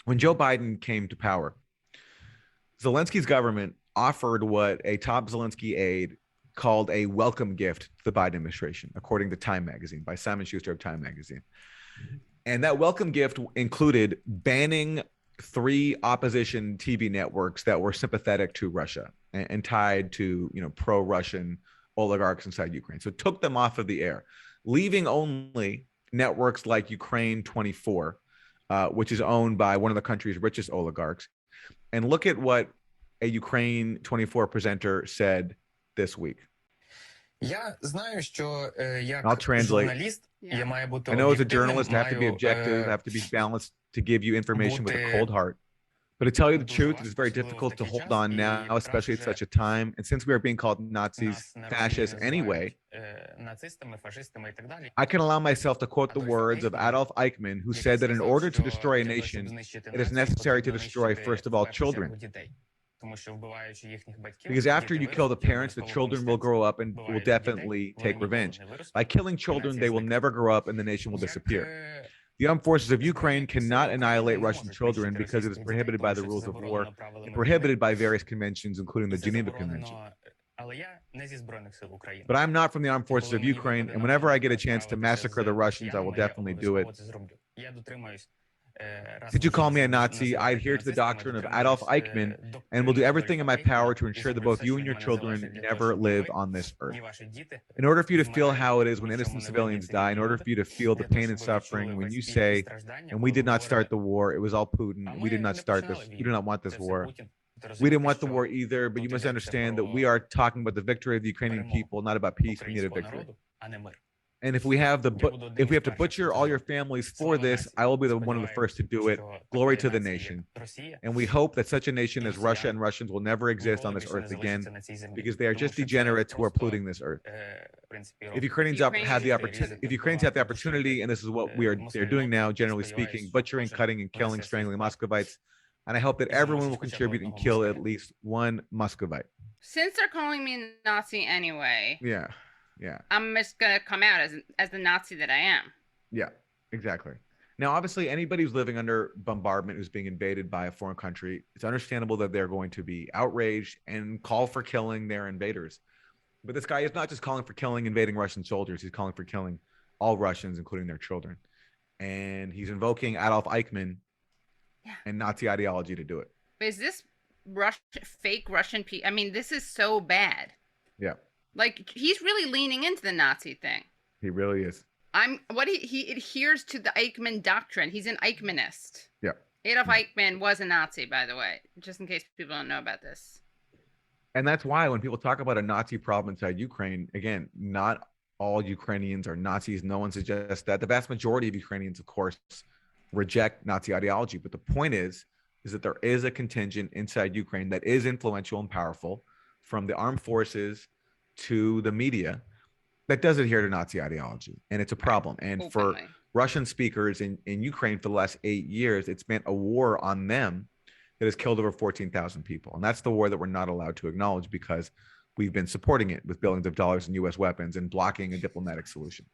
When Joe Biden came to power, Zelensky's government offered what a top Zelensky aide called a welcome gift to the Biden administration, according to Time magazine, by Simon Schuster of Time magazine. And that welcome gift included banning three opposition TV networks that were sympathetic to Russia and tied to, pro-Russian oligarchs inside Ukraine. So it took them off of the air, leaving only networks like Ukraine 24, which is owned by one of the country's richest oligarchs. And look at what a Ukraine 24 presenter said this week. Я знаю, що I'll як translate. журналіст я маю бути I know as a об'єктивним, journalist, I have to be objective, I have to be balanced to give you information with a cold heart. But to tell you the truth, it is very difficult to hold on now, especially at such a time. And since we are being called Nazis, fascists anyway, нацистами, фашистами і так далі. I can allow myself to quote the words of Adolf Eichmann, who said that in order to destroy a nation, it is necessary to destroy, first of all, children. Because after you kill the parents, the children will grow up and will definitely take revenge. By killing children, they will never grow up and the nation will disappear. The armed forces of Ukraine cannot annihilate Russian children because it is prohibited by the rules of war and prohibited by various conventions, including the Geneva Convention. But I'm not from the armed forces of Ukraine, and whenever I get a chance to massacre the Russians, I will definitely do it. Did you call me a Nazi? I adhere to the doctrine of Adolf Eichmann and will do everything in my power to ensure that both you and your children never live on this earth. In order for you to feel how it is when innocent civilians die, in order for you to feel the pain and suffering when you say, and we did not start the war, it was all Putin, we did not start this, we do not want this war. We didn't want the war either, but you must understand that we are talking about the victory of the Ukrainian people, not about peace. We need a victory. And if we have to butcher all your families for this, I will be one of the first to do it. Glory to the nation. And we hope that such a nation as Russia and Russians will never exist on this earth again, because they are just degenerates who are polluting this earth. If Ukrainians have the opportunity, and this is what they're doing now, generally speaking, butchering, cutting, and killing, strangling Muscovites. And I hope that everyone will contribute and kill at least one Muscovite. Since they're calling me a Nazi anyway. Yeah. Yeah. I'm just going to come out as the Nazi that I am. Yeah, exactly. Now, obviously, anybody who's living under bombardment, who's being invaded by a foreign country, it's understandable that they're going to be outraged and call for killing their invaders. But this guy is not just calling for killing invading Russian soldiers. He's calling for killing all Russians, including their children. And he's invoking Adolf Eichmann and Nazi ideology to do it. Is this fake Russian people? I mean, this is so bad. Yeah. Like, he's really leaning into the Nazi thing. He really is. He adheres to the Eichmann doctrine. He's an Eichmannist. Yeah. Adolf Eichmann was a Nazi, by the way, just in case people don't know about this. And that's why when people talk about a Nazi problem inside Ukraine, again, not all Ukrainians are Nazis. No one suggests that. The vast majority of Ukrainians, of course, reject Nazi ideology. But the point is that there is a contingent inside Ukraine that is influential and powerful, from the armed forces to the media, that does adhere to Nazi ideology. And it's a problem. And for Russian speakers in Ukraine for the last 8 years, it's meant a war on them that has killed over 14,000 people. And that's the war that we're not allowed to acknowledge because we've been supporting it with billions of dollars in U.S. weapons and blocking a diplomatic solution.